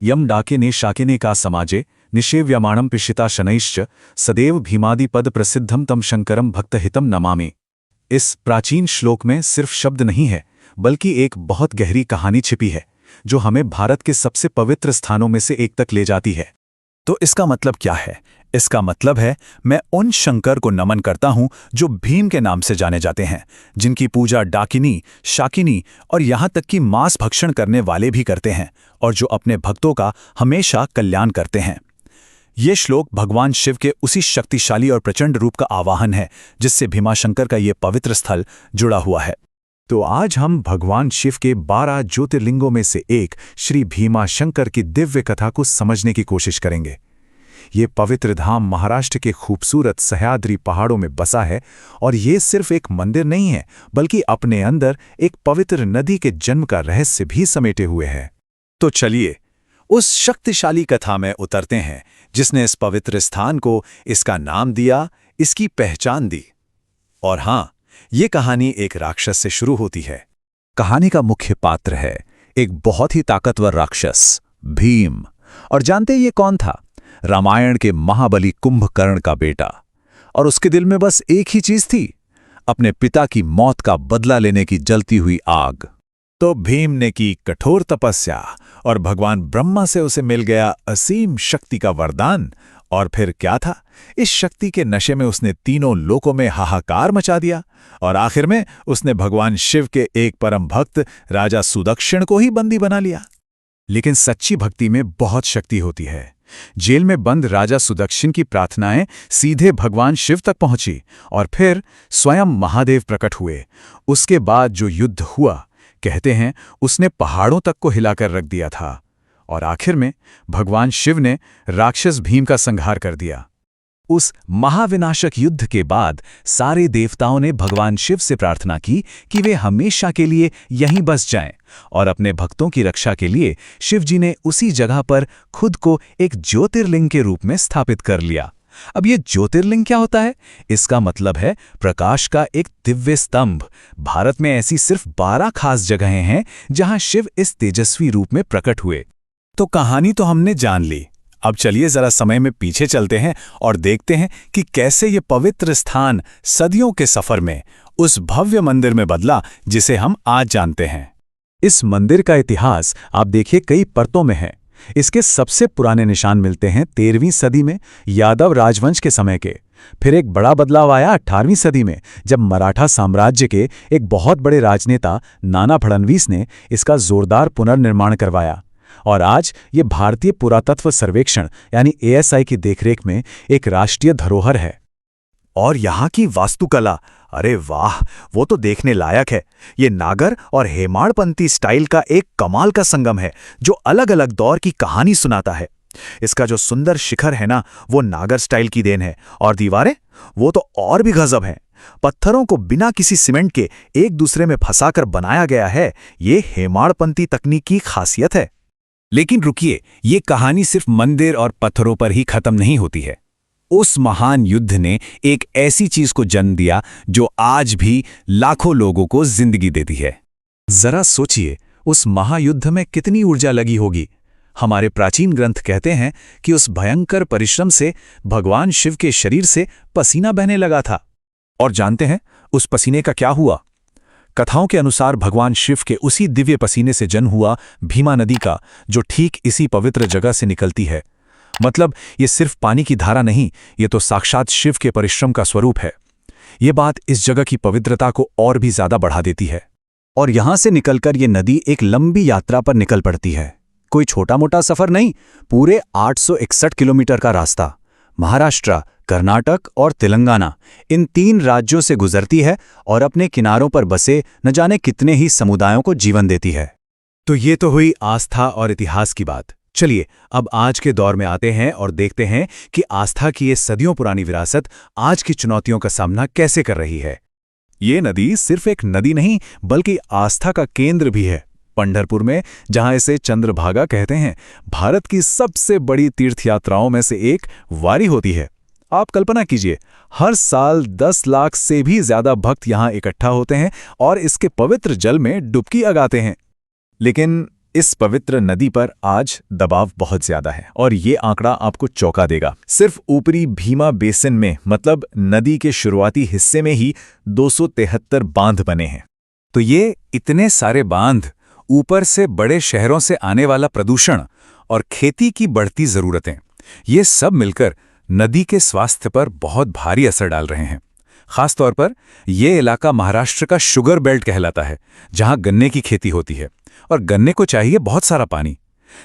यम डाकिने शाकिने का समाजे निषेव्यमाणं पिशिता शनैश्च सदैव भीमादिपद प्रसिद्धम तम शंकरम भक्तहितम नमामि। इस प्राचीन श्लोक में सिर्फ शब्द नहीं है, बल्कि एक बहुत गहरी कहानी छिपी है, जो हमें भारत के सबसे पवित्र स्थानों में से एक तक ले जाती है। तो इसका मतलब क्या है? इसका मतलब है, मैं उन शंकर को नमन करता हूं जो भीम के नाम से जाने जाते हैं, जिनकी पूजा डाकिनी, शाकिनी और यहां तक कि मांस भक्षण करने वाले भी करते हैं, और जो अपने भक्तों का हमेशा कल्याण करते हैं। ये श्लोक भगवान शिव के उसी शक्तिशाली और प्रचंड रूप का आवाहन है, जिससे भीमाशंकर का ये पवित्र स्थल जुड़ा हुआ है। तो आज हम भगवान शिव के 12 ज्योतिर्लिंगों में से एक श्री भीमाशंकर की दिव्य कथा को समझने की कोशिश करेंगे। ये पवित्र धाम महाराष्ट्र के खूबसूरत सह्याद्री पहाड़ों में बसा है, और ये सिर्फ एक मंदिर नहीं है, बल्कि अपने अंदर एक पवित्र नदी के जन्म का रहस्य भी समेटे हुए है। तो चलिए उस शक्तिशाली कथा में उतरते हैं, जिसने इस पवित्र स्थान को इसका नाम दिया, इसकी पहचान दी। और हाँ, ये कहानी एक राक्षस से शुरू होती है। कहानी का मुख्य पात्र है एक बहुत ही ताकतवर राक्षस, भीम। और जानते ये कौन था? रामायण के महाबली कुंभकर्ण का बेटा। और उसके दिल में बस एक ही चीज थी, अपने पिता की मौत का बदला लेने की जलती हुई आग। तो भीम ने की कठोर तपस्या, और भगवान ब्रह्मा से उसे मिल गया असीम शक्ति का वरदान। और फिर क्या था? इस शक्ति के नशे में उसने तीनों लोकों में हाहाकार मचा दिया, और आखिर में उसने भगवान शिव के एक परम भक्त राजा सुदक्षिण को ही बंदी बना लिया। लेकिन सच्ची भक्ति में बहुत शक्ति होती है। जेल में बंद राजा सुदक्षिण की प्रार्थनाएं सीधे भगवान शिव तक पहुंची, और फिर स्वयं महादेव प्रकट हुए। उसके बाद जो युद्ध हुआ, कहते हैं उसने पहाड़ों तक को हिलाकर रख दिया था, और आखिर में भगवान शिव ने राक्षस भीम का संहार कर दिया। उस महाविनाशक युद्ध के बाद सारे देवताओं ने भगवान शिव से प्रार्थना की कि वे हमेशा के लिए यहीं बस जाएं, और अपने भक्तों की रक्षा के लिए शिव जी ने उसी जगह पर खुद को एक ज्योतिर्लिंग के रूप में स्थापित कर लिया। अब ये ज्योतिर्लिंग क्या होता है? इसका मतलब है प्रकाश का एक दिव्य स्तंभ। भारत में ऐसी सिर्फ 12 खास जगहें हैं जहां शिव इस तेजस्वी रूप में प्रकट हुए। तो कहानी तो हमने जान ली। अब चलिए जरा समय में पीछे चलते हैं और देखते हैं कि कैसे ये पवित्र स्थान सदियों के सफर में उस भव्य मंदिर में बदला जिसे हम आज जानते हैं। इस मंदिर का इतिहास आप देखिए कई परतों में है। इसके सबसे पुराने निशान मिलते हैं 13वीं सदी में, यादव राजवंश के समय के। फिर एक बड़ा बदलाव आया 18वीं सदी में, जब मराठा साम्राज्य के एक बहुत बड़े राजनेता नाना फडणवीस ने इसका जोरदार पुनर्निर्माण करवाया। और आज ये भारतीय पुरातत्व सर्वेक्षण यानी ASI की देखरेख में एक राष्ट्रीय धरोहर है। और यहाँ की वास्तुकला, अरे वाह, वो तो देखने लायक है। ये नागर और हेमाड़पंथी स्टाइल का एक कमाल का संगम है, जो अलग अलग दौर की कहानी सुनाता है। इसका जो सुंदर शिखर है ना, वो नागर स्टाइल की देन है, और दीवारें वो तो और भी गजब हैं। पत्थरों को बिना किसी सीमेंट के एक दूसरे में फंसाकर बनाया गया है। ये हेमाड़पंथी तकनीक की खासियत है। लेकिन रुकिए, ये कहानी सिर्फ मंदिर और पत्थरों पर ही खत्म नहीं होती है। उस महान युद्ध ने एक ऐसी चीज को जन्म दिया जो आज भी लाखों लोगों को जिंदगी देती है। जरा सोचिए, उस महायुद्ध में कितनी ऊर्जा लगी होगी। हमारे प्राचीन ग्रंथ कहते हैं कि उस भयंकर परिश्रम से भगवान शिव के शरीर से पसीना बहने लगा था। और जानते हैं उस पसीने का क्या हुआ? कथाओं के अनुसार भगवान शिव के उसी दिव्य पसीने से जन्म हुआ भीमा नदी का, जो ठीक इसी पवित्र जगह से निकलती है। मतलब ये सिर्फ पानी की धारा नहीं, ये तो साक्षात शिव के परिश्रम का स्वरूप है। ये बात इस जगह की पवित्रता को और भी ज्यादा बढ़ा देती है। और यहां से निकलकर ये नदी एक लंबी यात्रा पर निकल पड़ती है। कोई छोटा मोटा सफर नहीं, पूरे 861 किलोमीटर का रास्ता महाराष्ट्र, कर्नाटक और तेलंगाना, इन 3 राज्यों से गुजरती है, और अपने किनारों पर बसे न जाने कितने ही समुदायों को जीवन देती है। तो ये तो हुई आस्था और इतिहास की बात। चलिए अब आज के दौर में आते हैं और देखते हैं कि आस्था की ये सदियों पुरानी विरासत आज की चुनौतियों का सामना कैसे कर रही है। ये नदी सिर्फ एक नदी नहीं, बल्कि आस्था का केंद्र भी है। पंढरपुर में, जहां इसे चंद्रभागा कहते हैं, भारत की सबसे बड़ी तीर्थयात्राओं में से एक वारी होती है। आप कल्पना कीजिए, हर साल 10 लाख से भी ज्यादा भक्त यहां इकट्ठा होते हैं और इसके पवित्र जल में डुबकी लगाते हैं। लेकिन इस पवित्र नदी पर आज दबाव बहुत ज्यादा है और ये आंकड़ा आपको चौंका देगा। सिर्फ ऊपरी भीमा बेसिन में मतलब नदी के शुरुआती हिस्से में ही 273 बांध बने हैं। तो ये इतने सारे बांध, ऊपर से बड़े शहरों से आने वाला प्रदूषण और खेती की बढ़ती जरूरतें, ये सब मिलकर नदी के स्वास्थ्य पर बहुत भारी असर डाल रहे हैं। खासतौर पर यह इलाका महाराष्ट्र का शुगर बेल्ट कहलाता है, जहां गन्ने की खेती होती है और गन्ने को चाहिए बहुत सारा पानी।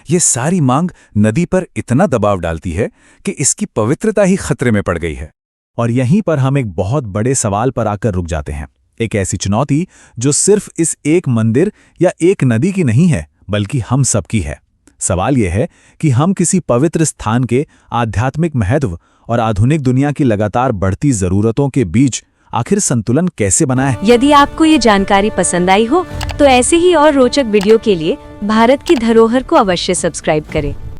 ये सारी मांग नदी पर इतना दबाव डालती है कि इसकी पवित्रता ही खतरे में पड़ गई है। और यहीं पर हम एक बहुत बड़े सवाल पर आकर रुक जाते हैं, एक ऐसी चुनौती जो सिर्फ इस एक मंदिर या एक नदी की नहीं है, बल्कि हम सबकी है। सवाल यह है कि हम किसी पवित्र स्थान के आध्यात्मिक महत्व और आधुनिक दुनिया की लगातार बढ़ती जरूरतों के बीच आखिर संतुलन कैसे बनाएं? यदि आपको ये जानकारी पसंद आई हो तो ऐसे ही और रोचक वीडियो के लिए भारत की धरोहर को अवश्य सब्सक्राइब करें।